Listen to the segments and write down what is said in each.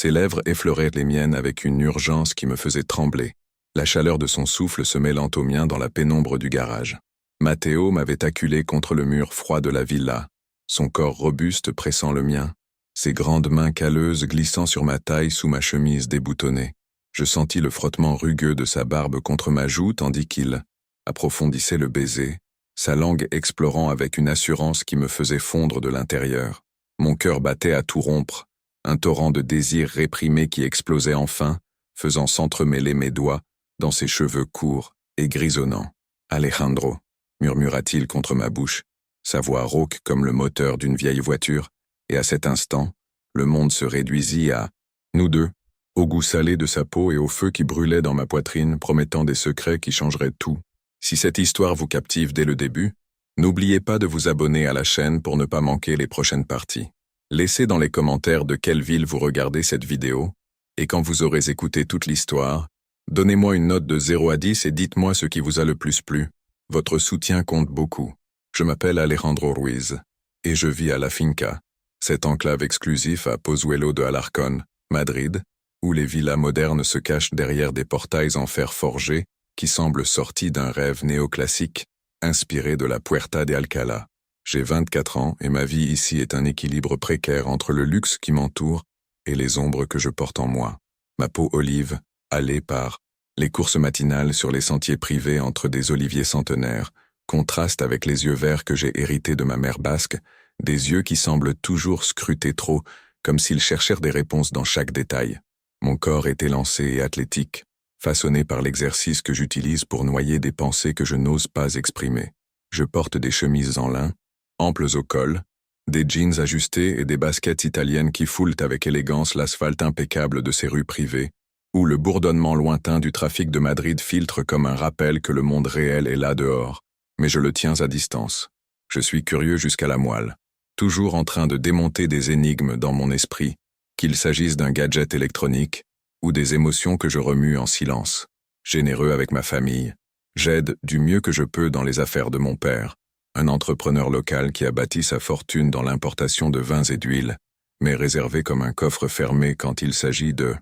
Ses lèvres effleuraient les miennes avec une urgence qui me faisait trembler, la chaleur de son souffle se mêlant au mien dans la pénombre du garage. Matteo m'avait acculé contre le mur froid de la villa, son corps robuste pressant le mien, ses grandes mains calleuses glissant sur ma taille sous ma chemise déboutonnée. Je sentis le frottement rugueux de sa barbe contre ma joue tandis qu'il approfondissait le baiser, sa langue explorant avec une assurance qui me faisait fondre de l'intérieur. Mon cœur battait à tout rompre, un torrent de désirs réprimés qui explosait enfin, faisant s'entremêler mes doigts dans ses cheveux courts et grisonnants. « Alejandro », murmura-t-il contre ma bouche, sa voix rauque comme le moteur d'une vieille voiture, et à cet instant, le monde se réduisit à nous deux, au goût salé de sa peau et au feu qui brûlait dans ma poitrine, promettant des secrets qui changeraient tout. Si cette histoire vous captive dès le début, n'oubliez pas de vous abonner à la chaîne pour ne pas manquer les prochaines parties. Laissez dans les commentaires de quelle ville vous regardez cette vidéo, et quand vous aurez écouté toute l'histoire, donnez-moi une note de 0 à 10 et dites-moi ce qui vous a le plus plu. Votre soutien compte beaucoup. Je m'appelle Alejandro Ruiz, et je vis à La Finca, cet enclave exclusif à Pozuelo de Alarcón, Madrid, où les villas modernes se cachent derrière des portails en fer forgé qui semblent sortis d'un rêve néoclassique, inspiré de la Puerta de Alcalá. J'ai 24 ans et ma vie ici est un équilibre précaire entre le luxe qui m'entoure et les ombres que je porte en moi. Ma peau olive, hâlée par les courses matinales sur les sentiers privés entre des oliviers centenaires, contraste avec les yeux verts que j'ai hérités de ma mère basque, des yeux qui semblent toujours scruter trop, comme s'ils cherchèrent des réponses dans chaque détail. Mon corps est élancé et athlétique, façonné par l'exercice que j'utilise pour noyer des pensées que je n'ose pas exprimer. Je porte des chemises en lin, amples au col, des jeans ajustés et des baskets italiennes qui foulent avec élégance l'asphalte impeccable de ces rues privées, où le bourdonnement lointain du trafic de Madrid filtre comme un rappel que le monde réel est là dehors, mais je le tiens à distance. Je suis curieux jusqu'à la moelle, toujours en train de démonter des énigmes dans mon esprit, qu'il s'agisse d'un gadget électronique ou des émotions que je remue en silence. Généreux avec ma famille, j'aide du mieux que je peux dans les affaires de mon père, un entrepreneur local qui a bâti sa fortune dans l'importation de vins et d'huile, mais réservé comme un coffre fermé quand il s'agit de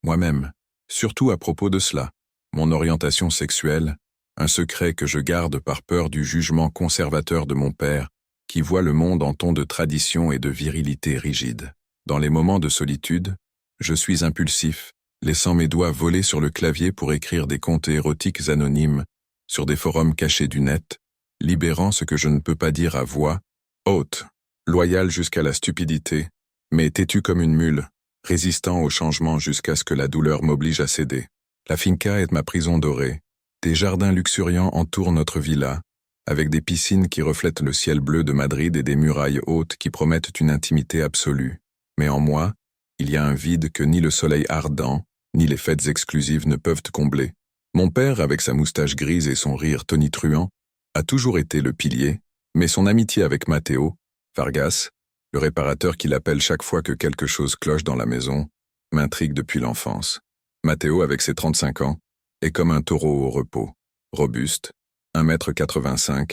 moi-même. Surtout à propos de cela, mon orientation sexuelle, un secret que je garde par peur du jugement conservateur de mon père, qui voit le monde en ton de tradition et de virilité rigide. Dans les moments de solitude, je suis impulsif, laissant mes doigts voler sur le clavier pour écrire des contes érotiques anonymes sur des forums cachés du net, libérant ce que je ne peux pas dire à voix haute, loyal jusqu'à la stupidité, mais têtu comme une mule, résistant au changement jusqu'à ce que la douleur m'oblige à céder. La finca est ma prison dorée. Des jardins luxuriants entourent notre villa, avec des piscines qui reflètent le ciel bleu de Madrid et des murailles hautes qui promettent une intimité absolue. Mais en moi, il y a un vide que ni le soleil ardent, ni les fêtes exclusives ne peuvent combler. Mon père, avec sa moustache grise et son rire tonitruant, a toujours été le pilier, mais son amitié avec Matteo, Vargas, le réparateur qu'il appelle chaque fois que quelque chose cloche dans la maison, m'intrigue depuis l'enfance. Matteo, avec ses 35 ans, est comme un taureau au repos, robuste, 1,85 m,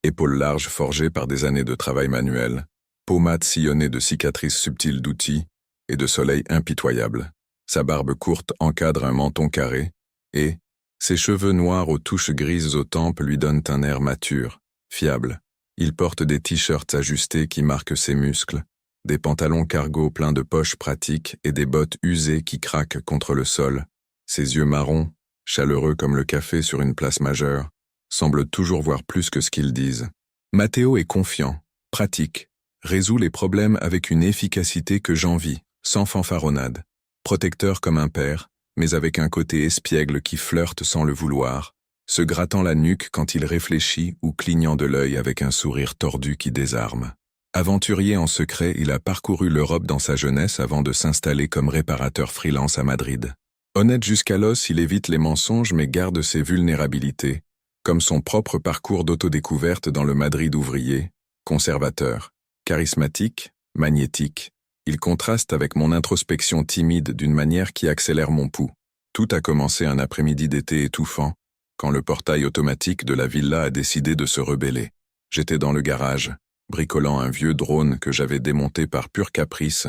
épaules larges forgées par des années de travail manuel, peau mate sillonnée de cicatrices subtiles d'outils et de soleil impitoyable. Sa barbe courte encadre un menton carré, et ses cheveux noirs aux touches grises aux tempes lui donnent un air mature, fiable. Il porte des t-shirts ajustés qui marquent ses muscles, des pantalons cargo pleins de poches pratiques et des bottes usées qui craquent contre le sol. Ses yeux marrons, chaleureux comme le café sur une place majeure, semblent toujours voir plus que ce qu'ils disent. Matteo est confiant, pratique, résout les problèmes avec une efficacité que j'envie, sans fanfaronnade. Protecteur comme un père, mais avec un côté espiègle qui flirte sans le vouloir, se grattant la nuque quand il réfléchit ou clignant de l'œil avec un sourire tordu qui désarme. Aventurier en secret, il a parcouru l'Europe dans sa jeunesse avant de s'installer comme réparateur freelance à Madrid. Honnête jusqu'à l'os, il évite les mensonges mais garde ses vulnérabilités, comme son propre parcours d'autodécouverte dans le Madrid ouvrier, conservateur, charismatique, magnétique. Il contraste avec mon introspection timide d'une manière qui accélère mon pouls. Tout a commencé un après-midi d'été étouffant, quand le portail automatique de la villa a décidé de se rebeller. J'étais dans le garage, bricolant un vieux drone que j'avais démonté par pur caprice,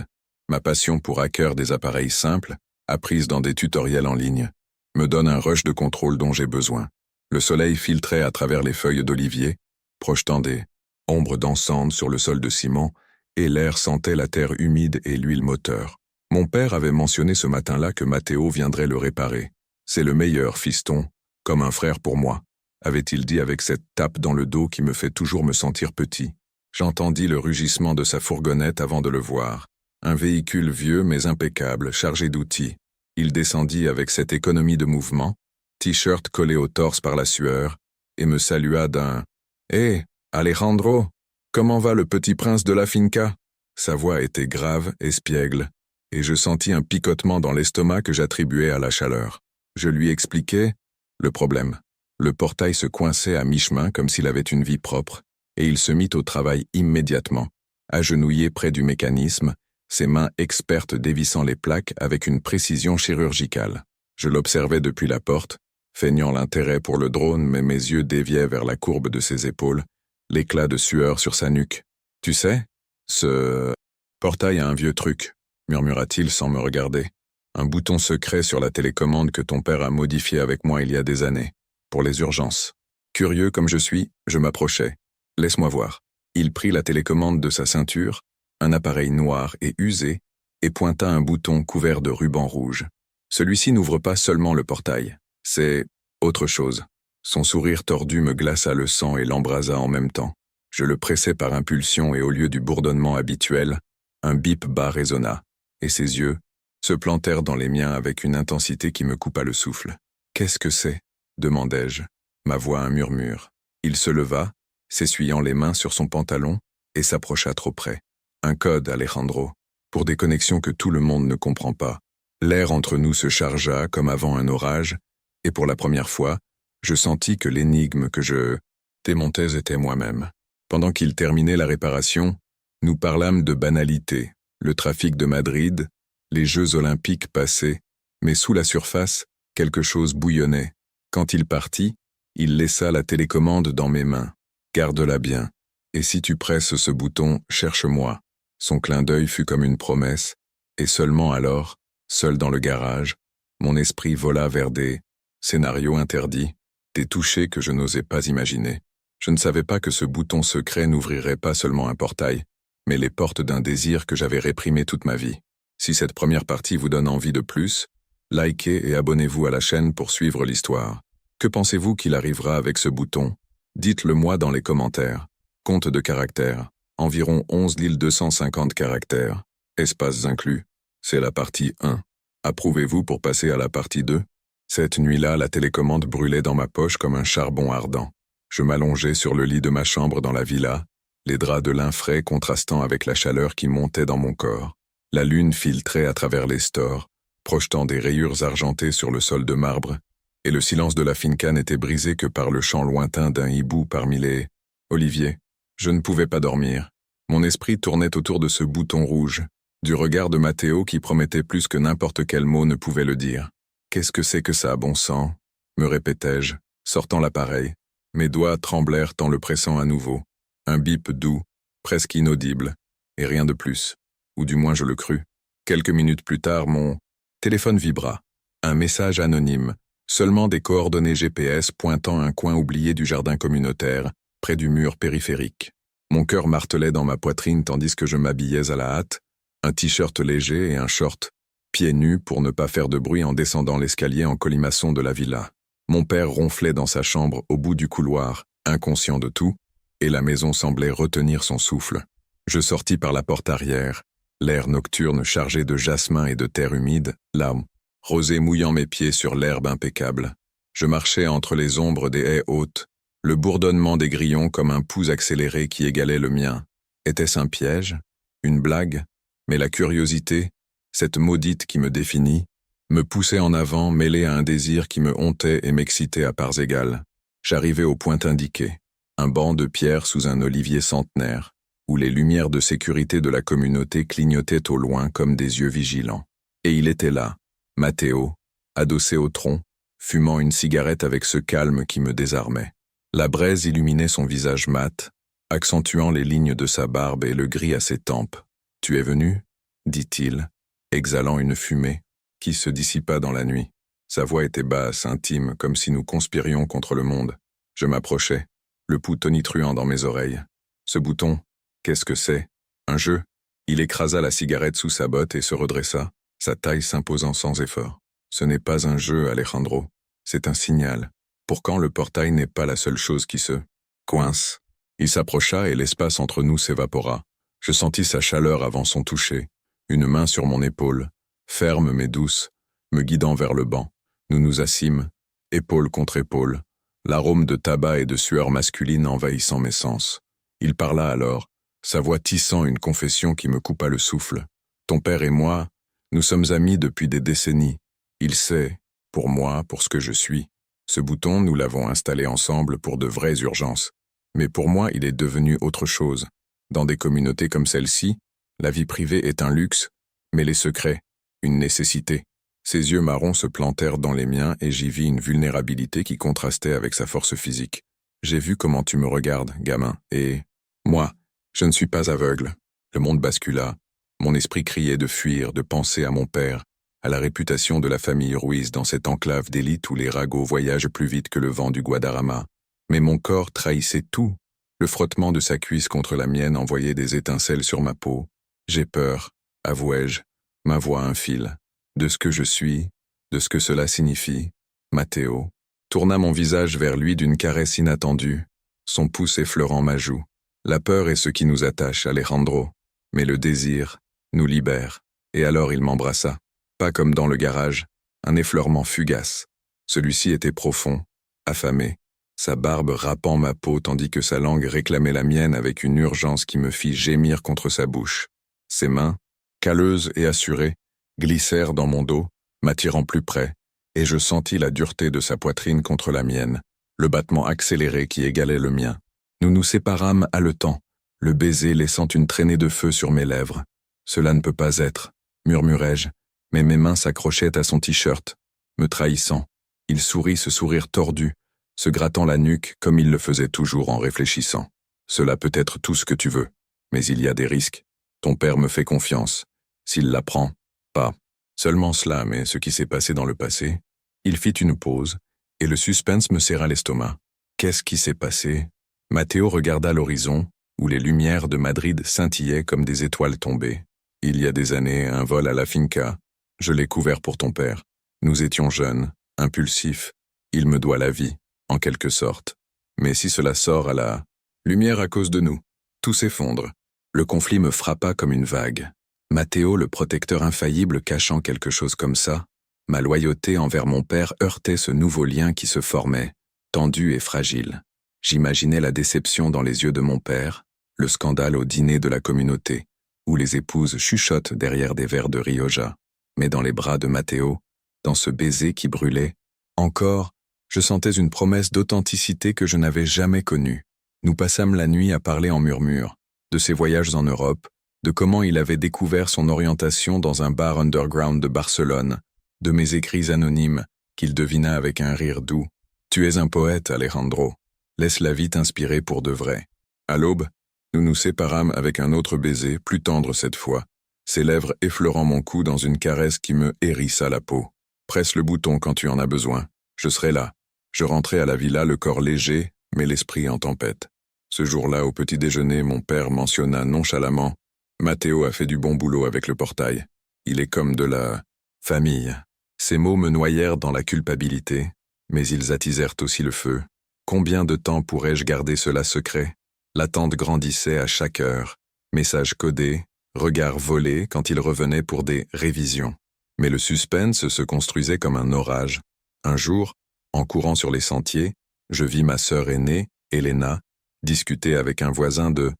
Ma passion pour hacker des appareils simples, apprise dans des tutoriels en ligne, me donne un rush de contrôle dont j'ai besoin. Le soleil filtrait à travers les feuilles d'olivier, projetant des ombres dansantes sur le sol de ciment, et l'air sentait la terre humide et l'huile moteur. Mon père avait mentionné ce matin-là que Matteo viendrait le réparer. C'est le meilleur, fiston, comme un frère pour moi, avait-il dit avec cette tape dans le dos qui me fait toujours me sentir petit. J'entendis le rugissement de sa fourgonnette avant de le voir. Un véhicule vieux mais impeccable, chargé d'outils. Il descendit avec cette économie de mouvement, t-shirt collé au torse par la sueur, et me salua d'un « Hé, Alejandro, comment va le petit prince de la finca ?» Sa voix était grave, espiègle, et je sentis un picotement dans l'estomac que j'attribuais à la chaleur. Je lui expliquai le problème. Le portail se coinçait à mi-chemin comme s'il avait une vie propre, et il se mit au travail immédiatement, agenouillé près du mécanisme, ses mains expertes dévissant les plaques avec une précision chirurgicale. Je l'observais depuis la porte, feignant l'intérêt pour le drone, mais mes yeux déviaient vers la courbe de ses épaules, l'éclat de sueur sur sa nuque. « Tu sais, ce portail a un vieux truc, » murmura-t-il sans me regarder. « Un bouton secret sur la télécommande que ton père a modifié avec moi il y a des années, pour les urgences. » Curieux comme je suis, je m'approchai. « Laisse-moi voir. » Il prit la télécommande de sa ceinture, un appareil noir et usé, et pointa un bouton couvert de ruban rouge. Celui-ci n'ouvre pas seulement le portail, c'est autre chose. Son sourire tordu me glaça le sang et l'embrasa en même temps. Je le pressai par impulsion et au lieu du bourdonnement habituel, un bip bas résonna, et ses yeux se plantèrent dans les miens avec une intensité qui me coupa le souffle. « Qu'est-ce que c'est ?» demandai-je, ma voix un murmure. Il se leva, s'essuyant les mains sur son pantalon, et s'approcha trop près. « Un code, Alejandro, pour des connexions que tout le monde ne comprend pas. » L'air entre nous se chargea comme avant un orage, et pour la première fois, je sentis que l'énigme que je démontais était moi-même. Pendant qu'il terminait la réparation, nous parlâmes de banalités, le trafic de Madrid, les Jeux olympiques passés, mais sous la surface, quelque chose bouillonnait. Quand il partit, il laissa la télécommande dans mes mains. « Garde-la bien, et si tu presses ce bouton, cherche-moi. » Son clin d'œil fut comme une promesse, et seulement alors, seul dans le garage, mon esprit vola vers des scénarios interdits, des touchés que je n'osais pas imaginer. Je ne savais pas que ce bouton secret n'ouvrirait pas seulement un portail, mais les portes d'un désir que j'avais réprimé toute ma vie. Si cette première partie vous donne envie de plus, likez et abonnez-vous à la chaîne pour suivre l'histoire. Que pensez-vous qu'il arrivera avec ce bouton? Dites-le moi dans les commentaires. Compte de caractères. Environ 11 250 caractères. Espaces inclus. C'est la partie 1. Approuvez-vous pour passer à la partie 2? Cette nuit-là, la télécommande brûlait dans ma poche comme un charbon ardent. Je m'allongeai sur le lit de ma chambre dans la villa, les draps de lin frais contrastant avec la chaleur qui montait dans mon corps. La lune filtrait à travers les stores, projetant des rayures argentées sur le sol de marbre, et le silence de la finca n'était brisé que par le chant lointain d'un hibou parmi les oliviers. Je ne pouvais pas dormir. Mon esprit tournait autour de ce bouton rouge, du regard de Matteo qui promettait plus que n'importe quel mot ne pouvait le dire. « Qu'est-ce que c'est que ça, bon sang ?» me répétai-je, sortant l'appareil. Mes doigts tremblèrent en le pressant à nouveau. Un bip doux, presque inaudible, et rien de plus. Ou du moins je le crus. Quelques minutes plus tard, mon téléphone vibra. Un message anonyme, seulement des coordonnées GPS pointant un coin oublié du jardin communautaire, près du mur périphérique. Mon cœur martelait dans ma poitrine tandis que je m'habillais à la hâte, un t-shirt léger et un short, pieds nus pour ne pas faire de bruit en descendant l'escalier en colimaçon de la villa. Mon père ronflait dans sa chambre au bout du couloir, inconscient de tout, et la maison semblait retenir son souffle. Je sortis par la porte arrière, l'air nocturne chargé de jasmin et de terre humide, la rosée mouillant mes pieds sur l'herbe impeccable. Je marchais entre les ombres des haies hautes, le bourdonnement des grillons comme un pouls accéléré qui égalait le mien. Était-ce un piège? Une blague? Mais la curiosité, cette maudite qui me définit, me poussait en avant mêlée à un désir qui me hontait et m'excitait à parts égales. J'arrivai au point indiqué, un banc de pierre sous un olivier centenaire, où les lumières de sécurité de la communauté clignotaient au loin comme des yeux vigilants. Et il était là, Matteo, adossé au tronc, fumant une cigarette avec ce calme qui me désarmait. La braise illuminait son visage mat, accentuant les lignes de sa barbe et le gris à ses tempes. « Tu es venu » dit-il, exhalant une fumée qui se dissipa dans la nuit. Sa voix était basse, intime, comme si nous conspirions contre le monde. Je m'approchai, le pouls tonitruant dans mes oreilles. Ce bouton, qu'est-ce que c'est? Un jeu? Il écrasa la cigarette sous sa botte et se redressa, sa taille s'imposant sans effort. Ce n'est pas un jeu, Alejandro. C'est un signal. Pour quand le portail n'est pas la seule chose qui se coince. Il s'approcha et l'espace entre nous s'évapora. Je sentis sa chaleur avant son toucher, une main sur mon épaule, ferme mais douce, me guidant vers le banc. Nous nous assîmes, épaule contre épaule, l'arôme de tabac et de sueur masculine envahissant mes sens. Il parla alors, sa voix tissant une confession qui me coupa le souffle. Ton père et moi, nous sommes amis depuis des décennies. Il sait, pour moi, pour ce que je suis. Ce bouton, nous l'avons installé ensemble pour de vraies urgences. Mais pour moi, il est devenu autre chose. Dans des communautés comme celle-ci, la vie privée est un luxe, mais les secrets, une nécessité. Ses yeux marrons se plantèrent dans les miens et j'y vis une vulnérabilité qui contrastait avec sa force physique. J'ai vu comment tu me regardes, gamin, et... moi, je ne suis pas aveugle. Le monde bascula. Mon esprit criait de fuir, de penser à mon père, à la réputation de la famille Ruiz dans cette enclave d'élite où les ragots voyagent plus vite que le vent du Guadarrama. Mais mon corps trahissait tout. Le frottement de sa cuisse contre la mienne envoyait des étincelles sur ma peau. J'ai peur, avouai-je, ma voix un fil. De ce que je suis, de ce que cela signifie. Matteo tourna mon visage vers lui d'une caresse inattendue, son pouce effleurant ma joue. La peur est ce qui nous attache, Alejandro, mais le désir nous libère. Et alors il m'embrassa. Pas comme dans le garage, un effleurement fugace. Celui-ci était profond, affamé, sa barbe râpant ma peau tandis que sa langue réclamait la mienne avec une urgence qui me fit gémir contre sa bouche. Ses mains, calleuses et assurées, glissèrent dans mon dos, m'attirant plus près, et je sentis la dureté de sa poitrine contre la mienne, le battement accéléré qui égalait le mien. Nous nous séparâmes haletant, le baiser laissant une traînée de feu sur mes lèvres. Cela ne peut pas être, murmurai-je, mais mes mains s'accrochaient à son t-shirt, me trahissant. Il sourit ce sourire tordu, se grattant la nuque comme il le faisait toujours en réfléchissant. Cela peut être tout ce que tu veux, mais il y a des risques. Ton père me fait confiance. S'il l'apprend, pas seulement cela, mais ce qui s'est passé dans le passé. Il fit une pause, et le suspense me serra l'estomac. Qu'est-ce qui s'est passé? Matteo regarda l'horizon, où les lumières de Madrid scintillaient comme des étoiles tombées. Il y a des années, un vol à la finca. Je l'ai couvert pour ton père. Nous étions jeunes, impulsifs. Il me doit la vie, en quelque sorte. Mais si cela sort à la lumière à cause de nous, tout s'effondre. Le conflit me frappa comme une vague. Matteo, le protecteur infaillible cachant quelque chose comme ça, ma loyauté envers mon père heurtait ce nouveau lien qui se formait, tendu et fragile. J'imaginais la déception dans les yeux de mon père, le scandale au dîner de la communauté, où les épouses chuchotent derrière des verres de Rioja. Mais dans les bras de Matteo, dans ce baiser qui brûlait, encore, je sentais une promesse d'authenticité que je n'avais jamais connue. Nous passâmes la nuit à parler en murmures, de ses voyages en Europe, de comment il avait découvert son orientation dans un bar underground de Barcelone, de mes écrits anonymes, qu'il devina avec un rire doux. Tu es un poète, Alejandro. Laisse la vie t'inspirer pour de vrai. À l'aube, nous nous séparâmes avec un autre baiser, plus tendre cette fois, ses lèvres effleurant mon cou dans une caresse qui me hérissa la peau. Presse le bouton quand tu en as besoin. Je serai là. Je rentrai à la villa le corps léger, mais l'esprit en tempête. Ce jour-là, au petit déjeuner, mon père mentionna nonchalamment « Matteo a fait du bon boulot avec le portail. Il est comme de la famille. » Ces mots me noyèrent dans la culpabilité, mais ils attisèrent aussi le feu. Combien de temps pourrais-je garder cela secret? L'attente grandissait à chaque heure. Messages codés, regards volés quand il revenait pour des révisions. Mais le suspense se construisait comme un orage. Un jour, en courant sur les sentiers, je vis ma sœur aînée, Elena, discuter avec un voisin de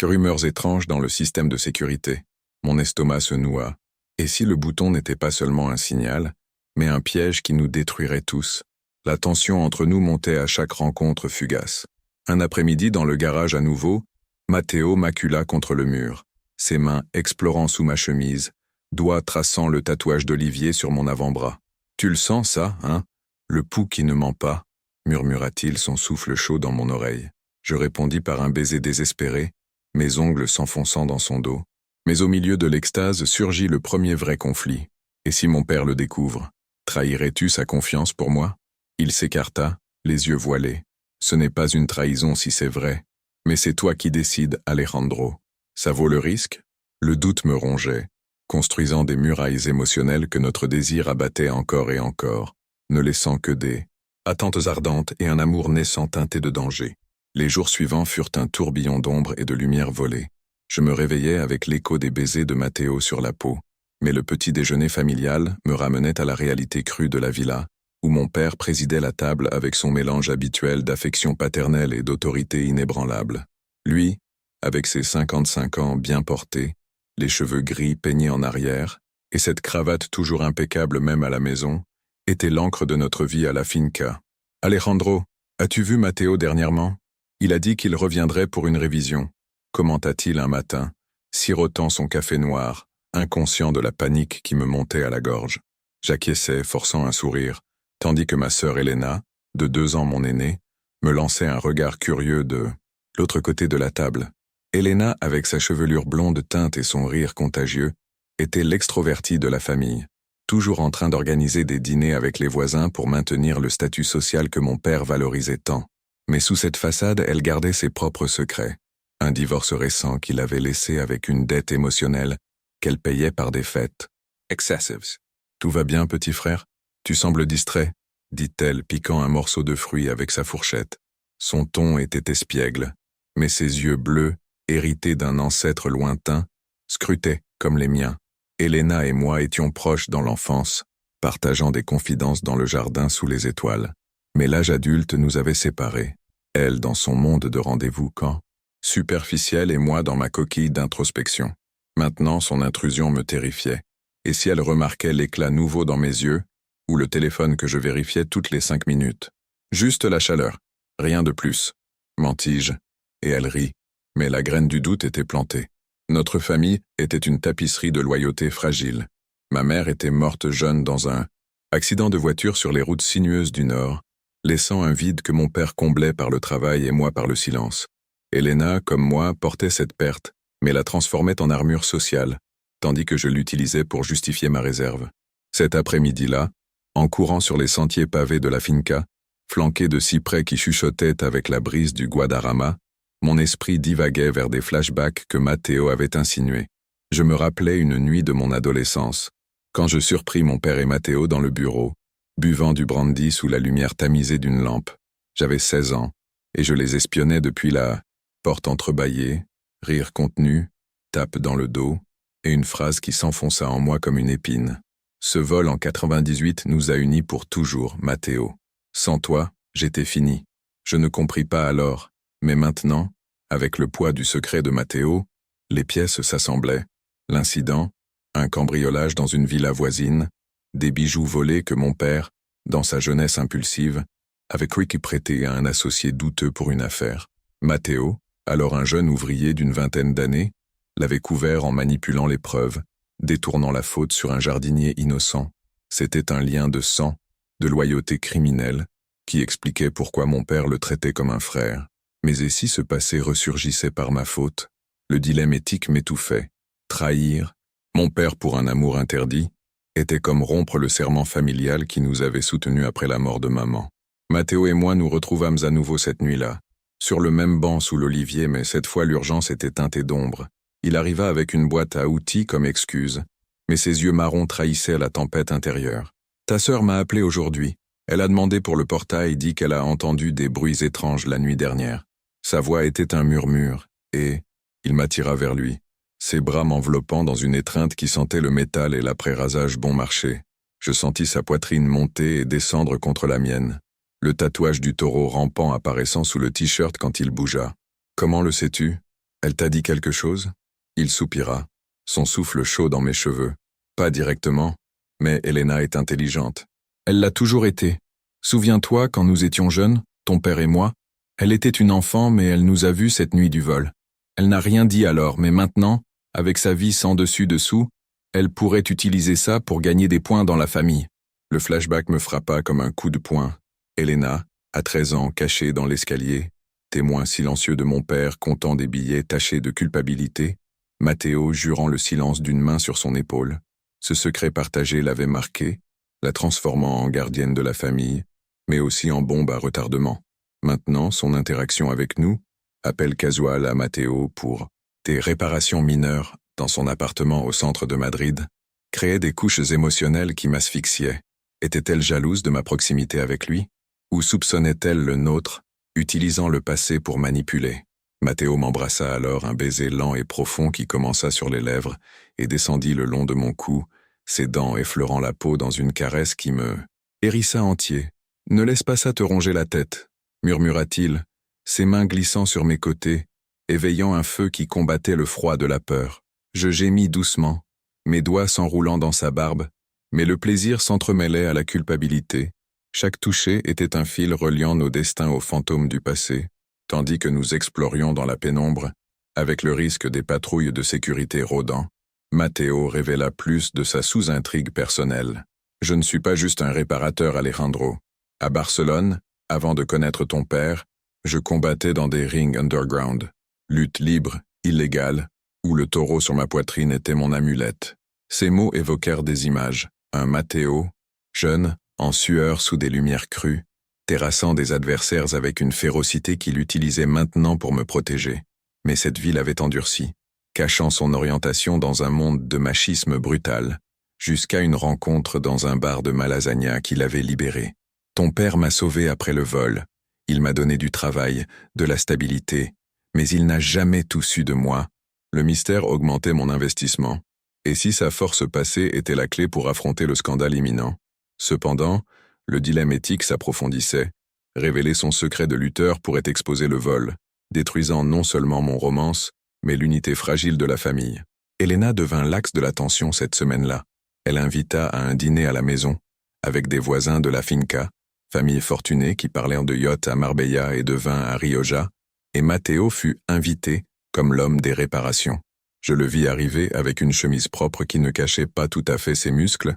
rumeurs étranges dans le système de sécurité. Mon estomac se noua. Et si le bouton n'était pas seulement un signal, mais un piège qui nous détruirait tous? La tension entre nous montait à chaque rencontre fugace. Un après-midi, dans le garage à nouveau, Matteo m'accula contre le mur, ses mains explorant sous ma chemise, doigts traçant le tatouage d'Olivier sur mon avant-bras. « Tu le sens, ça, hein? Le pouls qui ne ment pas » murmura-t-il, son souffle chaud dans mon oreille. Je répondis par un baiser désespéré, mes ongles s'enfonçant dans son dos. Mais au milieu de l'extase surgit le premier vrai conflit. Et si mon père le découvre, trahirais-tu sa confiance pour moi? Il s'écarta, les yeux voilés. Ce n'est pas une trahison si c'est vrai. Mais c'est toi qui décides, Alejandro. Ça vaut le risque? Le doute me rongeait, construisant des murailles émotionnelles que notre désir abattait encore et encore, ne laissant que des attentes ardentes et un amour naissant teinté de danger. Les jours suivants furent un tourbillon d'ombre et de lumière volée. Je me réveillais avec l'écho des baisers de Matteo sur la peau, mais le petit déjeuner familial me ramenait à la réalité crue de la villa, où mon père présidait la table avec son mélange habituel d'affection paternelle et d'autorité inébranlable. Lui, avec ses 55 ans bien portés, les cheveux gris peignés en arrière, et cette cravate toujours impeccable même à la maison, était l'encre de notre vie à la finca. « Alejandro, as-tu vu Matteo dernièrement? Il a dit qu'il reviendrait pour une révision. » commenta-t-il un matin, sirotant son café noir, inconscient de la panique qui me montait à la gorge. J'acquiesçais, forçant un sourire, tandis que ma sœur Elena, de 2 ans mon aînée, me lançait un regard curieux de l'autre côté de la table. Elena, avec sa chevelure blonde teinte et son rire contagieux, était l'extrovertie de la famille, toujours en train d'organiser des dîners avec les voisins pour maintenir le statut social que mon père valorisait tant. Mais sous cette façade, elle gardait ses propres secrets. Un divorce récent qu'il avait laissé avec une dette émotionnelle qu'elle payait par des fêtes. Excessives. « Tout va bien, petit frère? Tu sembles distrait, » dit-elle, piquant un morceau de fruit avec sa fourchette. Son ton était espiègle, mais ses yeux bleus, hérités d'un ancêtre lointain, scrutaient comme les miens. Elena et moi étions proches dans l'enfance, partageant des confidences dans le jardin sous les étoiles. Mais l'âge adulte nous avait séparés. Elle dans son monde de rendez-vous quand superficiel et moi dans ma coquille d'introspection. Maintenant, son intrusion me terrifiait. Et si elle remarquait l'éclat nouveau dans mes yeux, ou le téléphone que je vérifiais toutes les 5 minutes? Juste la chaleur, rien de plus, mentis-je, et elle rit. Mais la graine du doute était plantée. Notre famille était une tapisserie de loyauté fragile. Ma mère était morte jeune dans un accident de voiture sur les routes sinueuses du Nord, laissant un vide que mon père comblait par le travail et moi par le silence. Elena, comme moi, portait cette perte, mais la transformait en armure sociale, tandis que je l'utilisais pour justifier ma réserve. Cet après-midi-là, en courant sur les sentiers pavés de la finca, flanqué de cyprès qui chuchotaient avec la brise du Guadarrama, mon esprit divaguait vers des flashbacks que Matteo avait insinués. Je me rappelais une nuit de mon adolescence, quand je surpris mon père et Matteo dans le bureau, buvant du brandy sous la lumière tamisée d'une lampe. J'avais 16 ans, et je les espionnais depuis la porte entrebâillée, rire contenu, tape dans le dos, et une phrase qui s'enfonça en moi comme une épine. Ce vol en 98 nous a unis pour toujours, Matteo. Sans toi, j'étais fini. Je ne compris pas alors, mais maintenant, avec le poids du secret de Matteo, les pièces s'assemblaient. L'incident, un cambriolage dans une villa voisine, des bijoux volés que mon père, dans sa jeunesse impulsive, avait cru qu'il prêtait à un associé douteux pour une affaire. Matteo, alors un jeune ouvrier d'une 20aine d'années, l'avait couvert en manipulant les preuves, détournant la faute sur un jardinier innocent. C'était un lien de sang, de loyauté criminelle, qui expliquait pourquoi mon père le traitait comme un frère. Mais et si ce passé ressurgissait par ma faute? Le dilemme éthique m'étouffait. Trahir, mon père pour un amour interdit, était comme rompre le serment familial qui nous avait soutenus après la mort de maman. Matteo et moi nous retrouvâmes à nouveau cette nuit-là, sur le même banc sous l'olivier, mais cette fois l'urgence était teintée d'ombre. Il arriva avec une boîte à outils comme excuse, mais ses yeux marrons trahissaient la tempête intérieure. « Ta sœur m'a appelé aujourd'hui. Elle a demandé pour le portail, dit qu'elle a entendu des bruits étranges la nuit dernière. Sa voix était un murmure, et il m'attira vers lui, ses bras m'enveloppant dans une étreinte qui sentait le métal et l'après-rasage bon marché. Je sentis sa poitrine monter et descendre contre la mienne, le tatouage du taureau rampant apparaissant sous le t-shirt quand il bougea. « Comment le sais-tu? Elle t'a dit quelque chose ?» Il soupira, son souffle chaud dans mes cheveux. « Pas directement, mais Elena est intelligente. Elle l'a toujours été. Souviens-toi, quand nous étions jeunes, ton père et moi, elle était une enfant, mais elle nous a vus cette nuit du vol. Elle n'a rien dit alors, mais maintenant, avec sa vie sans dessus-dessous, elle pourrait utiliser ça pour gagner des points dans la famille. » Le flashback me frappa comme un coup de poing. Elena, à 13 ans, cachée dans l'escalier, témoin silencieux de mon père comptant des billets tachés de culpabilité, Matteo jurant le silence d'une main sur son épaule. Ce secret partagé l'avait marquée, la transformant en gardienne de la famille, mais aussi en bombe à retardement. Maintenant, son interaction avec nous, appel casual à Matteo pour des réparations mineures dans son appartement au centre de Madrid, créait des couches émotionnelles qui m'asphyxiaient. Était-elle jalouse de ma proximité avec lui? Ou soupçonnait-elle le nôtre, utilisant le passé pour manipuler? Matteo m'embrassa alors un baiser lent et profond qui commença sur les lèvres et descendit le long de mon cou, ses dents effleurant la peau dans une caresse qui me hérissa entier. « Ne laisse pas ça te ronger la tête », murmura-t-il, ses mains glissant sur mes côtés, éveillant un feu qui combattait le froid de la peur. Je gémis doucement, mes doigts s'enroulant dans sa barbe, mais le plaisir s'entremêlait à la culpabilité. Chaque toucher était un fil reliant nos destins aux fantômes du passé, tandis que nous explorions dans la pénombre, avec le risque des patrouilles de sécurité rôdant. Matteo révéla plus de sa sous-intrigue personnelle. « Je ne suis pas juste un réparateur, Alejandro. À Barcelone, avant de connaître ton père, je combattais dans des rings underground. Lutte libre, illégale, où le taureau sur ma poitrine était mon amulette. » Ces mots évoquèrent des images. Un Matteo, jeune, en sueur sous des lumières crues, terrassant des adversaires avec une férocité qu'il utilisait maintenant pour me protéger. Mais cette vie l'avait endurci, cachant son orientation dans un monde de machisme brutal, jusqu'à une rencontre dans un bar de Malasaña qui l'avait libéré. Ton père m'a sauvé après le vol. Il m'a donné du travail, de la stabilité, mais il n'a jamais tout su de moi. Le mystère augmentait mon investissement. Et si sa force passée était la clé pour affronter le scandale imminent? Cependant, le dilemme éthique s'approfondissait. Révéler son secret de lutteur pourrait exposer le vol, détruisant non seulement mon romance, mais l'unité fragile de la famille. Elena devint l'axe de l'attention cette semaine-là. Elle invita à un dîner à la maison, avec des voisins de la finca, famille fortunée qui parlèrent de yachts à Marbella et de vin à Rioja, et Matteo fut invité comme l'homme des réparations. Je le vis arriver avec une chemise propre qui ne cachait pas tout à fait ses muscles,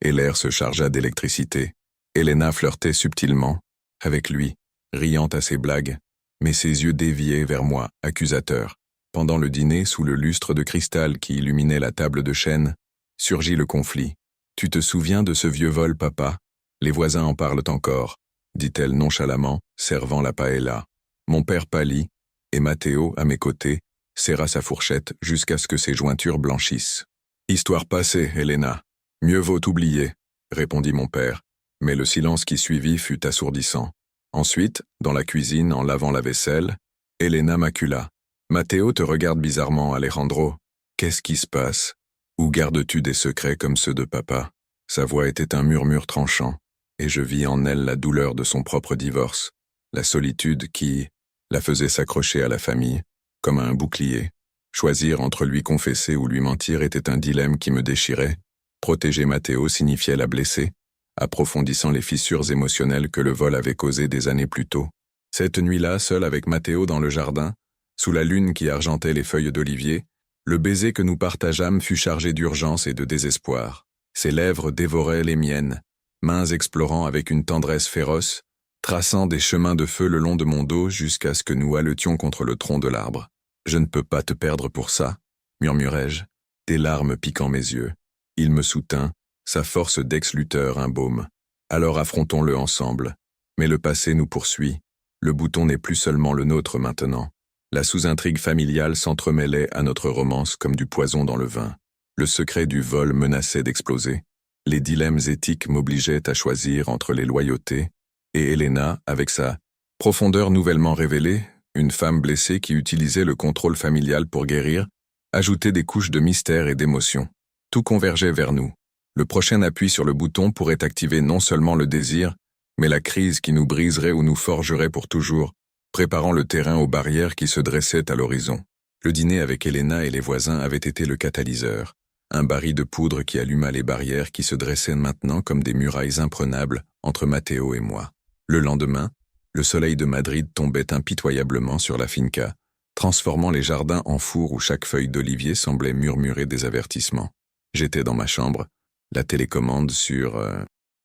et l'air se chargea d'électricité. Elena flirtait subtilement avec lui, riant à ses blagues, mais ses yeux déviaient vers moi, accusateurs. Pendant le dîner, sous le lustre de cristal qui illuminait la table de chêne, surgit le conflit. « Tu te souviens de ce vieux vol, papa? Les voisins en parlent encore, » dit-elle nonchalamment, servant la paella. Mon père pâlit, et Matteo, à mes côtés, serra sa fourchette jusqu'à ce que ses jointures blanchissent. « Histoire passée, Elena. Mieux vaut oublier, » répondit mon père, mais le silence qui suivit fut assourdissant. Ensuite, dans la cuisine, en lavant la vaisselle, Elena m'accula. « Matteo te regarde bizarrement, Alejandro. Qu'est-ce qui se passe? Où gardes-tu des secrets comme ceux de papa ?» Sa voix était un murmure tranchant, et je vis en elle la douleur de son propre divorce, la solitude qui la faisait s'accrocher à la famille, comme à un bouclier. Choisir entre lui confesser ou lui mentir était un dilemme qui me déchirait. Protéger Matteo signifiait la blesser, approfondissant les fissures émotionnelles que le vol avait causées des années plus tôt. Cette nuit-là, seul avec Matteo dans le jardin, sous la lune qui argentait les feuilles d'olivier, le baiser que nous partageâmes fut chargé d'urgence et de désespoir. Ses lèvres dévoraient les miennes, mains explorant avec une tendresse féroce, traçant des chemins de feu le long de mon dos jusqu'à ce que nous haletions contre le tronc de l'arbre. « Je ne peux pas te perdre pour ça, » murmurai-je, des larmes piquant mes yeux. Il me soutint, sa force d'ex-lutteur un baume. « Alors affrontons-le ensemble. Mais le passé nous poursuit. Le bouton n'est plus seulement le nôtre maintenant. » La sous-intrigue familiale s'entremêlait à notre romance comme du poison dans le vin. Le secret du vol menaçait d'exploser. Les dilemmes éthiques m'obligeaient à choisir entre les loyautés, et Elena, avec sa profondeur nouvellement révélée, une femme blessée qui utilisait le contrôle familial pour guérir, ajoutait des couches de mystère et d'émotion. Tout convergeait vers nous. Le prochain appui sur le bouton pourrait activer non seulement le désir, mais la crise qui nous briserait ou nous forgerait pour toujours, préparant le terrain aux barrières qui se dressaient à l'horizon. Le dîner avec Elena et les voisins avait été le catalyseur, un baril de poudre qui alluma les barrières qui se dressaient maintenant comme des murailles imprenables entre Matteo et moi. Le lendemain, le soleil de Madrid tombait impitoyablement sur la finca, transformant les jardins en four où chaque feuille d'olivier semblait murmurer des avertissements. J'étais dans ma chambre, la télécommande sur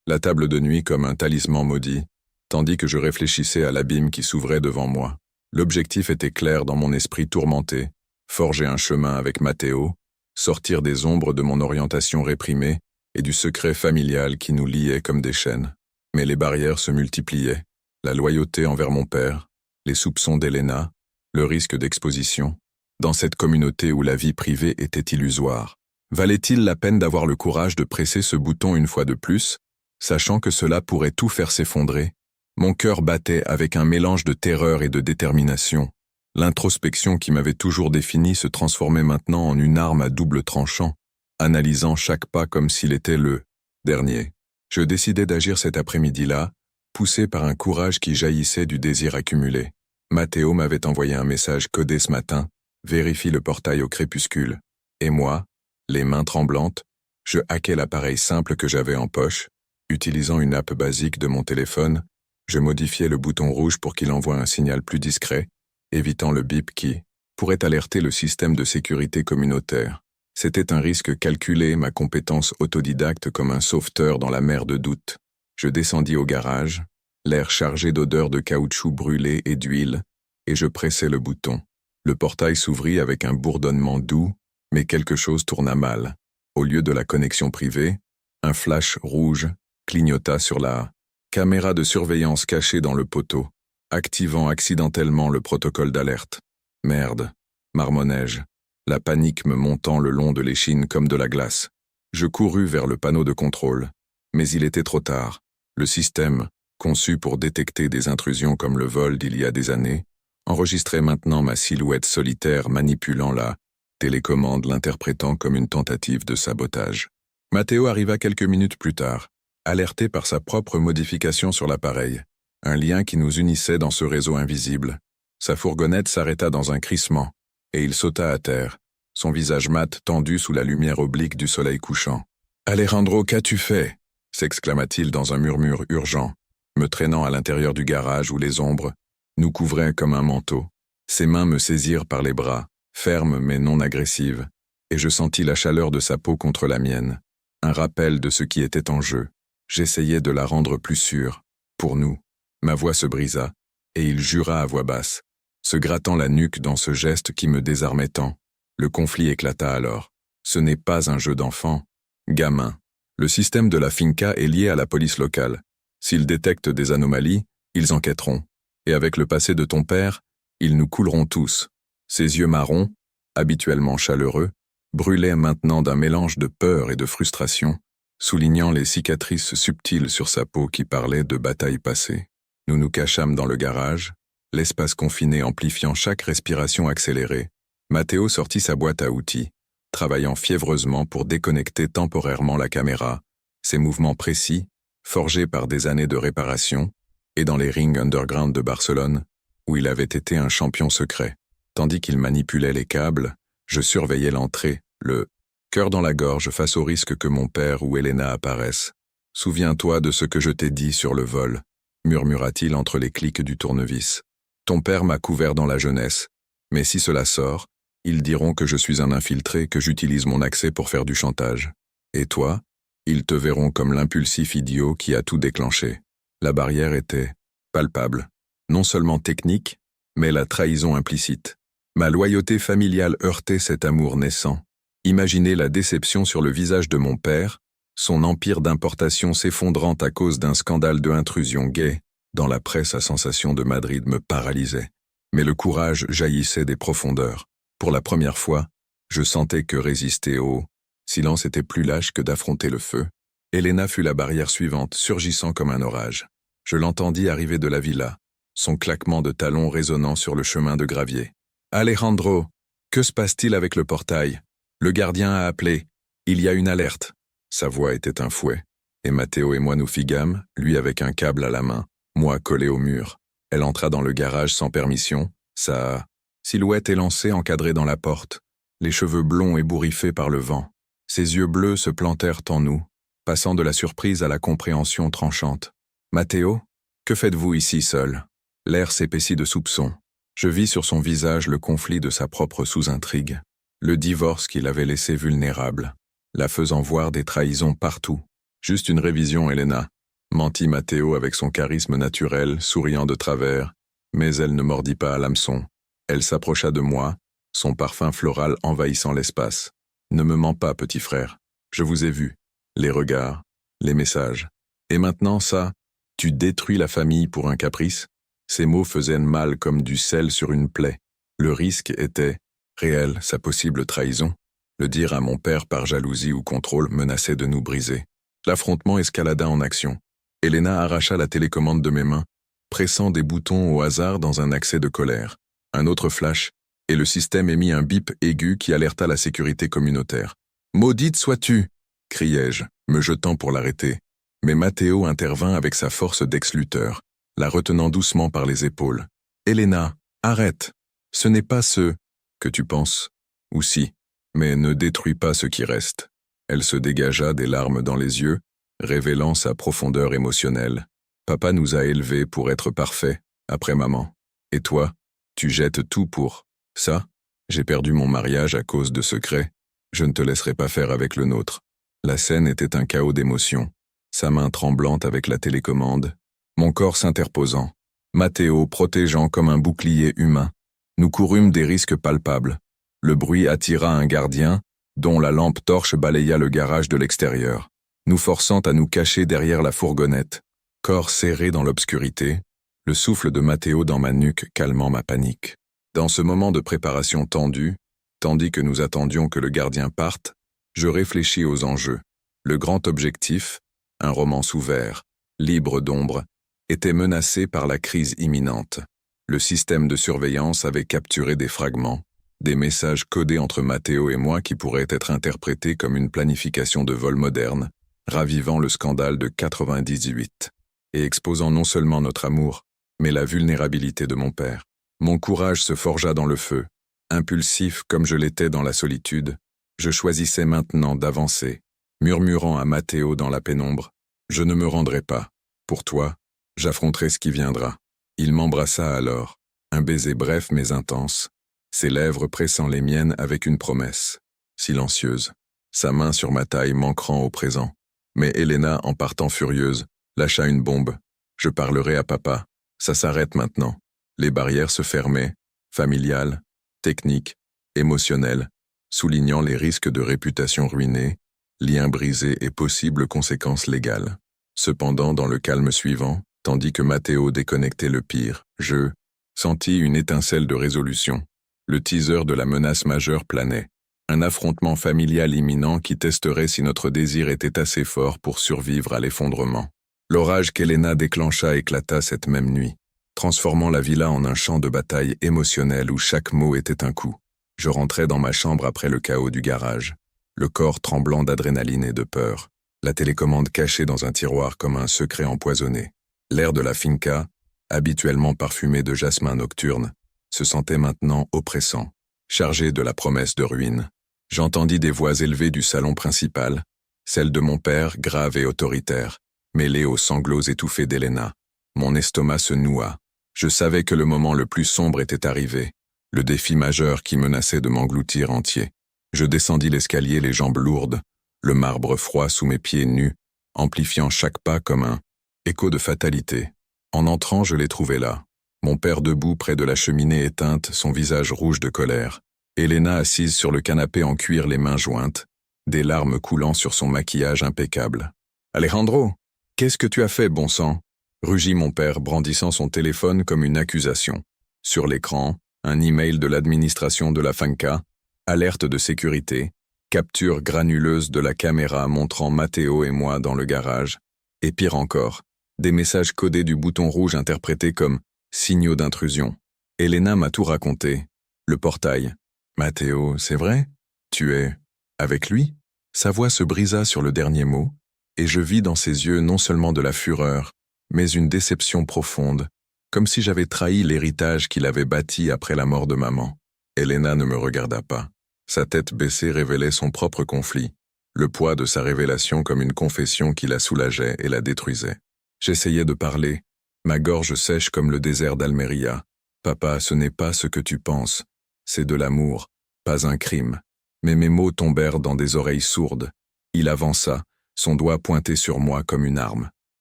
la table de nuit comme un talisman maudit, tandis que je réfléchissais à l'abîme qui s'ouvrait devant moi. L'objectif était clair dans mon esprit tourmenté, forger un chemin avec Matteo, sortir des ombres de mon orientation réprimée et du secret familial qui nous liait comme des chaînes. Mais les barrières se multipliaient, la loyauté envers mon père, les soupçons d'Elena, le risque d'exposition, dans cette communauté où la vie privée était illusoire. Valait-il la peine d'avoir le courage de presser ce bouton une fois de plus, sachant que cela pourrait tout faire s'effondrer? Mon cœur battait avec un mélange de terreur et de détermination. L'introspection qui m'avait toujours défini se transformait maintenant en une arme à double tranchant, analysant chaque pas comme s'il était le dernier. Je décidai d'agir cet après-midi-là, poussé par un courage qui jaillissait du désir accumulé. Matteo m'avait envoyé un message codé ce matin, vérifie le portail au crépuscule. Et moi, les mains tremblantes, je hackais l'appareil simple que j'avais en poche. Utilisant une app basique de mon téléphone, je modifiais le bouton rouge pour qu'il envoie un signal plus discret, évitant le bip qui pourrait alerter le système de sécurité communautaire. C'était un risque calculé, ma compétence autodidacte comme un sauveteur dans la mer de doute. Je descendis au garage, l'air chargé d'odeurs de caoutchouc brûlé et d'huile, et je pressai le bouton. Le portail s'ouvrit avec un bourdonnement doux, mais quelque chose tourna mal. Au lieu de la connexion privée, un flash rouge clignota sur la caméra de surveillance cachée dans le poteau, activant accidentellement le protocole d'alerte. Merde, marmonnai-je, la panique me montant le long de l'échine comme de la glace. Je courus vers le panneau de contrôle, mais il était trop tard. Le système, conçu pour détecter des intrusions comme le vol d'il y a des années, enregistrait maintenant ma silhouette solitaire manipulant la télécommande, l'interprétant comme une tentative de sabotage. Matteo arriva quelques minutes plus tard, alerté par sa propre modification sur l'appareil, un lien qui nous unissait dans ce réseau invisible. Sa fourgonnette s'arrêta dans un crissement, et il sauta à terre, son visage mat tendu sous la lumière oblique du soleil couchant. « Alejandro, qu'as-tu fait » s'exclama-t-il dans un murmure urgent, me traînant à l'intérieur du garage où les ombres nous couvraient comme un manteau. Ses mains me saisirent par les bras, fermes mais non agressives, et je sentis la chaleur de sa peau contre la mienne, un rappel de ce qui était en jeu. J'essayais de la rendre plus sûre, pour nous. Ma voix se brisa, et il jura à voix basse, se grattant la nuque dans ce geste qui me désarmait tant. Le conflit éclata alors. Ce n'est pas un jeu d'enfant. Gamin. Le système de la finca est lié à la police locale. S'ils détectent des anomalies, ils enquêteront. Et avec le passé de ton père, ils nous couleront tous. Ses yeux marrons, habituellement chaleureux, brûlaient maintenant d'un mélange de peur et de frustration, soulignant les cicatrices subtiles sur sa peau qui parlaient de batailles passées. Nous nous cachâmes dans le garage, l'espace confiné amplifiant chaque respiration accélérée. Matteo sortit sa boîte à outils, travaillant fiévreusement pour déconnecter temporairement la caméra, ses mouvements précis, forgés par des années de réparation, et dans les rings underground de Barcelone, où il avait été un champion secret. Tandis qu'il manipulait les câbles, je surveillais l'entrée, le cœur dans la gorge face au risque que mon père ou Elena apparaissent. « Souviens-toi de ce que je t'ai dit sur le vol », murmura-t-il entre les clics du tournevis. « Ton père m'a couvert dans la jeunesse, mais si cela sort, ils diront que je suis un infiltré, que j'utilise mon accès pour faire du chantage. Et toi, ils te verront comme l'impulsif idiot qui a tout déclenché. » La barrière était palpable, non seulement technique, mais la trahison implicite. Ma loyauté familiale heurtait cet amour naissant. Imaginez la déception sur le visage de mon père, son empire d'importation s'effondrant à cause d'un scandale de intrusion gay. Dans la presse à sensation de Madrid me paralysait. Mais le courage jaillissait des profondeurs. Pour la première fois, je sentais que résister au silence était plus lâche que d'affronter le feu. Elena fut la barrière suivante, surgissant comme un orage. Je l'entendis arriver de la villa, son claquement de talons résonnant sur le chemin de gravier. « Alejandro, que se passe-t-il avec le portail ? Le gardien a appelé. Il y a une alerte. » Sa voix était un fouet. Et Matteo et moi nous figâmes, lui avec un câble à la main, moi collé au mur. Elle entra dans le garage sans permission, sa silhouette élancée encadrée dans la porte, les cheveux blonds ébouriffés par le vent. Ses yeux bleus se plantèrent en nous, passant de la surprise à la compréhension tranchante. « Matteo, que faites-vous ici seul ?» L'air s'épaissit de soupçons. Je vis sur son visage le conflit de sa propre sous-intrigue, le divorce qui l'avait laissé vulnérable, la faisant voir des trahisons partout. « Juste une révision, Elena », mentit Matteo avec son charisme naturel, souriant de travers, mais elle ne mordit pas à l'hameçon. Elle s'approcha de moi, son parfum floral envahissant l'espace. Ne me mens pas, petit frère. Je vous ai vu. Les regards, les messages. Et maintenant, ça, tu détruis la famille pour un caprice? Ces mots faisaient mal comme du sel sur une plaie. Le risque était réel, sa possible trahison. Le dire à mon père par jalousie ou contrôle menaçait de nous briser. L'affrontement escalada en action. Elena arracha la télécommande de mes mains, pressant des boutons au hasard dans un accès de colère. Un autre flash, et le système émit un bip aigu qui alerta la sécurité communautaire. « Maudite sois-tu » criai-je, me jetant pour l'arrêter. Mais Matteo intervint avec sa force d'ex-lutteur, la retenant doucement par les épaules. « Elena, arrête. Ce n'est pas ce que tu penses. Ou si, mais ne détruis pas ce qui reste. » Elle se dégagea des larmes dans les yeux, révélant sa profondeur émotionnelle. « Papa nous a élevés pour être parfaits, après maman. Et toi, tu jettes tout pour ça? J'ai perdu mon mariage à cause de secrets. Je ne te laisserai pas faire avec le nôtre. » La scène était un chaos d'émotions. Sa main tremblante avec la télécommande, mon corps s'interposant, Matteo protégeant comme un bouclier humain. Nous courûmes des risques palpables. Le bruit attira un gardien, dont la lampe torche balaya le garage de l'extérieur, nous forçant à nous cacher derrière la fourgonnette. Corps serré dans l'obscurité, le souffle de Matteo dans ma nuque calmant ma panique. Dans ce moment de préparation tendue, tandis que nous attendions que le gardien parte, je réfléchis aux enjeux. Le grand objectif, un romance ouvert, libre d'ombre, était menacé par la crise imminente. Le système de surveillance avait capturé des fragments, des messages codés entre Matteo et moi qui pourraient être interprétés comme une planification de vol moderne, ravivant le scandale de 98, et exposant non seulement notre amour, mais la vulnérabilité de mon père. Mon courage se forgea dans le feu. Impulsif comme je l'étais dans la solitude, je choisissais maintenant d'avancer, murmurant à Matteo dans la pénombre, « Je ne me rendrai pas. Pour toi, j'affronterai ce qui viendra. » Il m'embrassa alors, un baiser bref mais intense, ses lèvres pressant les miennes avec une promesse, silencieuse, sa main sur ma taille manquant au présent. Mais Elena, en partant furieuse, lâcha une bombe. « Je parlerai à papa. Ça s'arrête maintenant. » Les barrières se fermaient, familiales, techniques, émotionnelles, soulignant les risques de réputation ruinée, liens brisés et possibles conséquences légales. Cependant, dans le calme suivant, tandis que Matteo déconnectait le pire, je sentis une étincelle de résolution. Le teaser de la menace majeure planait. Un affrontement familial imminent qui testerait si notre désir était assez fort pour survivre à l'effondrement. L'orage qu'Elena déclencha éclata cette même nuit, transformant la villa en un champ de bataille émotionnel où chaque mot était un coup. Je rentrais dans ma chambre après le chaos du garage, le corps tremblant d'adrénaline et de peur, la télécommande cachée dans un tiroir comme un secret empoisonné. L'air de la finca, habituellement parfumé de jasmin nocturne, se sentait maintenant oppressant, chargé de la promesse de ruine. J'entendis des voix élevées du salon principal, celle de mon père, grave et autoritaire, mêlée aux sanglots étouffés d'Elena. Mon estomac se noua. Je savais que le moment le plus sombre était arrivé, le défi majeur qui menaçait de m'engloutir entier. Je descendis l'escalier les jambes lourdes, le marbre froid sous mes pieds nus, amplifiant chaque pas comme un écho de fatalité. En entrant, je l'ai trouvé là. Mon père debout près de la cheminée éteinte, son visage rouge de colère. Elena assise sur le canapé en cuir, les mains jointes, des larmes coulant sur son maquillage impeccable. « Alejandro, qu'est-ce que tu as fait, bon sang ?» rugit mon père, brandissant son téléphone comme une accusation. Sur l'écran, un email de l'administration de la finca, alerte de sécurité, capture granuleuse de la caméra montrant Matteo et moi dans le garage, et pire encore, des messages codés du bouton rouge interprétés comme signaux d'intrusion. Elena m'a tout raconté. Le portail. « Matteo, c'est vrai? Tu es avec lui ?» Sa voix se brisa sur le dernier mot, et je vis dans ses yeux non seulement de la fureur, mais une déception profonde, comme si j'avais trahi l'héritage qu'il avait bâti après la mort de maman. Elena ne me regarda pas. Sa tête baissée révélait son propre conflit, le poids de sa révélation comme une confession qui la soulageait et la détruisait. J'essayais de parler, ma gorge sèche comme le désert d'Almeria. « Papa, ce n'est pas ce que tu penses. C'est de l'amour, pas un crime. » Mais mes mots tombèrent dans des oreilles sourdes. Il avança, son doigt pointé sur moi comme une arme.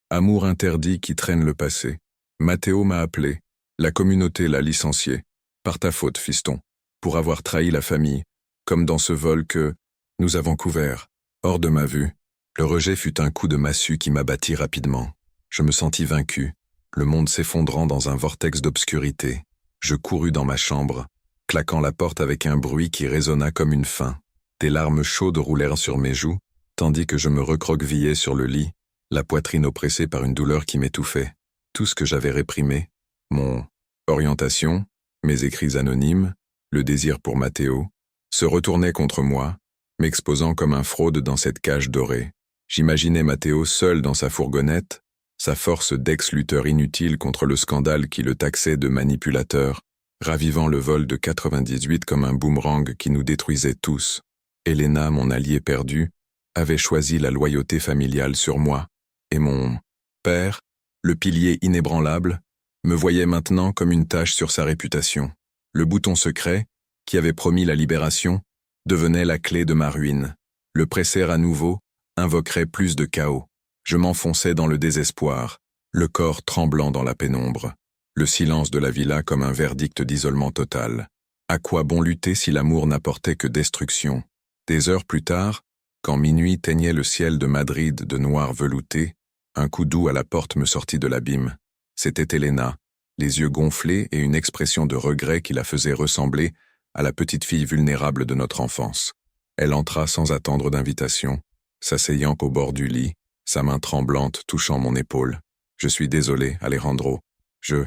Amour interdit qui traîne le passé. Matteo m'a appelé. La communauté l'a licencié. Par ta faute, fiston. pour avoir trahi la famille, comme dans ce vol que nous avons couvert, hors de ma vue. Le rejet fut un coup de massue qui m'abattit rapidement. Je me sentis vaincu, le monde s'effondrant dans un vortex d'obscurité. Je courus dans ma chambre, claquant la porte avec un bruit qui résonna comme une faim. Des larmes chaudes roulèrent sur mes joues, tandis que je me recroquevillais sur le lit, la poitrine oppressée par une douleur qui m'étouffait. Tout ce que j'avais réprimé, mon orientation, mes écrits anonymes, le désir pour Matteo, se retournait contre moi, m'exposant comme un fraude dans cette cage dorée. J'imaginais Matteo seul dans sa fourgonnette, sa force d'ex-lutteur inutile contre le scandale qui le taxait de manipulateur, ravivant le vol de 98 comme un boomerang qui nous détruisait tous. Elena, mon allié perdu, avait choisi la loyauté familiale sur moi, et mon père, le pilier inébranlable, me voyait maintenant comme une tache sur sa réputation. Le bouton secret, qui avait promis la libération, devenait la clé de ma ruine. Le presser à nouveau invoquerait plus de chaos. Je m'enfonçais dans le désespoir, le corps tremblant dans la pénombre. Le silence de la villa comme un verdict d'isolement total. À quoi bon lutter si l'amour n'apportait que destruction? Des heures plus tard, quand minuit teignait le ciel de Madrid de noir velouté, un coup doux à la porte me sortit de l'abîme. C'était Elena, les yeux gonflés et une expression de regret qui la faisait ressembler à la petite fille vulnérable de notre enfance. Elle entra sans attendre d'invitation, s'asseyant au bord du lit, sa main tremblante touchant mon épaule. « Je suis désolé, Alejandro. Je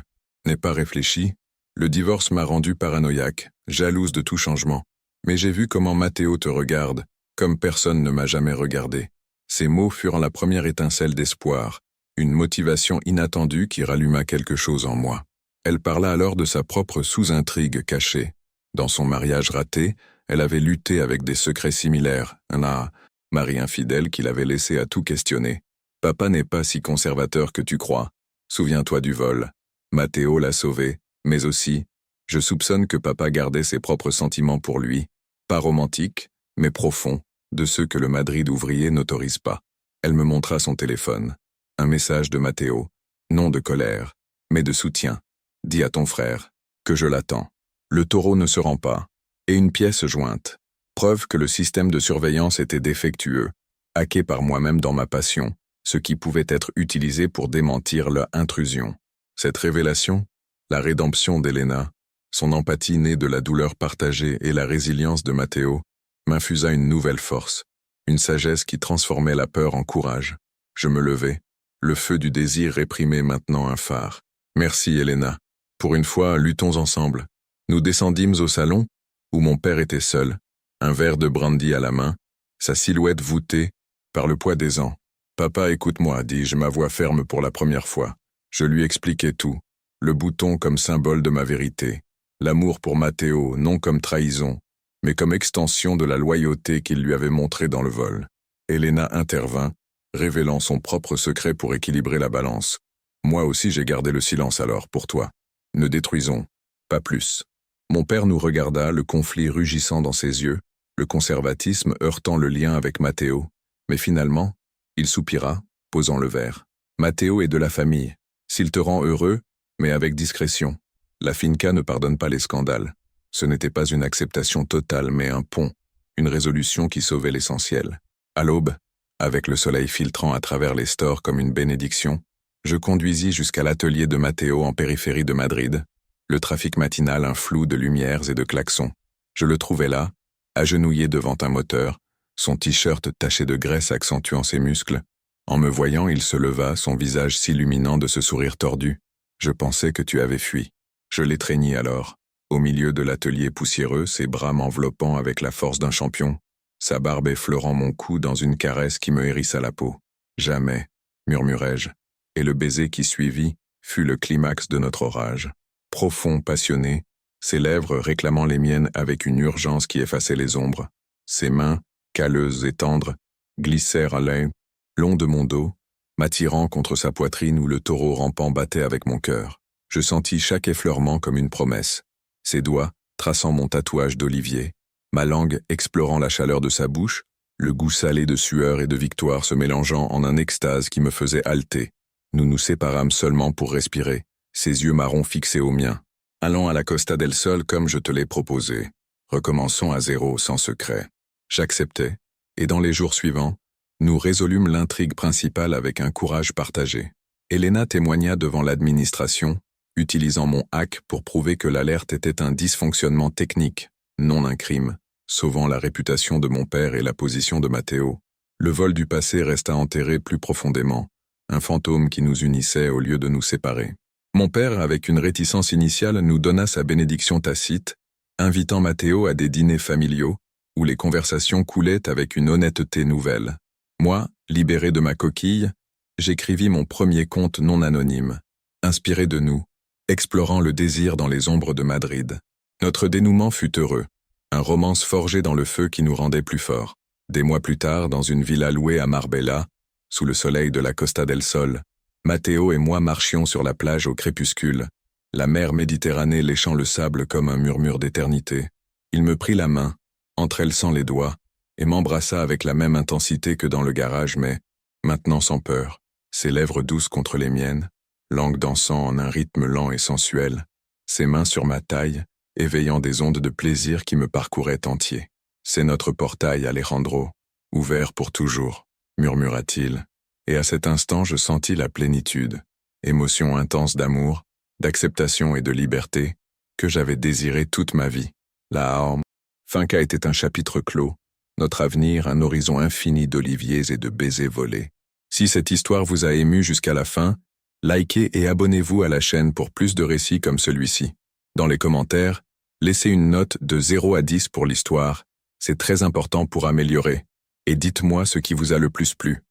n'ai pas réfléchi. Le divorce m'a rendu paranoïaque, jalouse de tout changement. Mais j'ai vu comment Matteo te regarde, comme personne ne m'a jamais regardé. » Ces mots furent la première étincelle d'espoir, une motivation inattendue qui ralluma quelque chose en moi. Elle parla alors de sa propre sous-intrigue cachée. Dans son mariage raté, elle avait lutté avec des secrets similaires, un mari infidèle qui l'avait laissé à tout questionner. « Papa n'est pas si conservateur que tu crois. Souviens-toi du vol. Matteo l'a sauvé, mais aussi, je soupçonne que papa gardait ses propres sentiments pour lui, pas romantiques, mais profonds, de ceux que le Madrid ouvrier n'autorise pas. » Elle me montra son téléphone. Un message de Matteo, non de colère, mais de soutien. « Dis à ton frère que je l'attends. Le taureau ne se rend pas. » Et une pièce jointe. Preuve que le système de surveillance était défectueux, hacké par moi-même dans ma passion, ce qui pouvait être utilisé pour démentir leur intrusion. Cette révélation, la rédemption d'Elena, son empathie née de la douleur partagée et la résilience de Matteo, m'infusa une nouvelle force, une sagesse qui transformait la peur en courage. Je me levai, le feu du désir réprimé maintenant un phare. « Merci, Elena. Pour une fois, luttons ensemble. » Nous descendîmes au salon, où mon père était seul, un verre de brandy à la main, sa silhouette voûtée par le poids des ans. « Papa, écoute-moi, dis-je, ma voix ferme pour la première fois. Je lui expliquai tout, le bouton comme symbole de ma vérité, l'amour pour Matteo non comme trahison, mais comme extension de la loyauté qu'il lui avait montrée dans le vol. Elena intervint, révélant son propre secret pour équilibrer la balance. Moi aussi j'ai gardé le silence alors, pour toi. Ne détruisons, pas plus. Mon père nous regarda, le conflit rugissant dans ses yeux, le conservatisme heurtant le lien avec Matteo, mais finalement, il soupira, posant le verre. Matteo est de la famille. S'il te rend heureux, mais avec discrétion. La finca ne pardonne pas les scandales. Ce n'était pas une acceptation totale, mais un pont, une résolution qui sauvait l'essentiel. À l'aube, avec le soleil filtrant à travers les stores comme une bénédiction, je conduisis jusqu'à l'atelier de Matteo en périphérie de Madrid, le trafic matinal un flou de lumières et de klaxons. Je le trouvais là, agenouillé devant un moteur, son t-shirt taché de graisse accentuant ses muscles. En me voyant, il se leva, son visage s'illuminant de ce sourire tordu. « Je pensais que tu avais fui. » Je l'étreignis alors, au milieu de l'atelier poussiéreux, ses bras m'enveloppant avec la force d'un champion, sa barbe effleurant mon cou dans une caresse qui me hérissa la peau. « Jamais, » murmurai-je, et le baiser qui suivit fut le climax de notre orage. Profond, passionné, ses lèvres réclamant les miennes avec une urgence qui effaçait les ombres. Ses mains, calleuses et tendres, glissèrent à l'œil, long de mon dos, m'attirant contre sa poitrine où le taureau rampant battait avec mon cœur. Je sentis chaque effleurement comme une promesse. Ses doigts, traçant mon tatouage d'olivier, ma langue explorant la chaleur de sa bouche, le goût salé de sueur et de victoire se mélangeant en un extase qui me faisait halter. Nous nous séparâmes seulement pour respirer, ses yeux marrons fixés aux miens. Allons à la Costa del Sol comme je te l'ai proposé. Recommençons à zéro sans secret. J'acceptai, et dans les jours suivants, nous résolûmes l'intrigue principale avec un courage partagé. Elena témoigna devant l'administration, utilisant mon hack pour prouver que l'alerte était un dysfonctionnement technique, non un crime, sauvant la réputation de mon père et la position de Matteo. Le vol du passé resta enterré plus profondément, un fantôme qui nous unissait au lieu de nous séparer. Mon père, avec une réticence initiale, nous donna sa bénédiction tacite, invitant Matteo à des dîners familiaux, où les conversations coulaient avec une honnêteté nouvelle. Moi, libéré de ma coquille, j'écrivis mon premier conte non anonyme, inspiré de nous, explorant le désir dans les ombres de Madrid. Notre dénouement fut heureux, un romance forgé dans le feu qui nous rendait plus forts. Des mois plus tard, dans une villa louée à Marbella, sous le soleil de la Costa del Sol, Matteo et moi marchions sur la plage au crépuscule, la mer Méditerranée léchant le sable comme un murmure d'éternité. Il me prit la main, entrelaçant les doigts, et m'embrassa avec la même intensité que dans le garage, mais, maintenant sans peur, ses lèvres douces contre les miennes, langue dansant en un rythme lent et sensuel, ses mains sur ma taille, éveillant des ondes de plaisir qui me parcouraient entier. C'est notre portail, Alejandro, ouvert pour toujours, murmura-t-il, et à cet instant je sentis la plénitude, émotion intense d'amour, d'acceptation et de liberté, que j'avais désiré toute ma vie. La Finca était un chapitre clos, notre avenir un horizon infini d'oliviers et de baisers volés. Si cette histoire vous a ému jusqu'à la fin, likez et abonnez-vous à la chaîne pour plus de récits comme celui-ci. Dans les commentaires, laissez une note de 0 à 10 pour l'histoire, c'est très important pour améliorer, et dites-moi ce qui vous a le plus plu.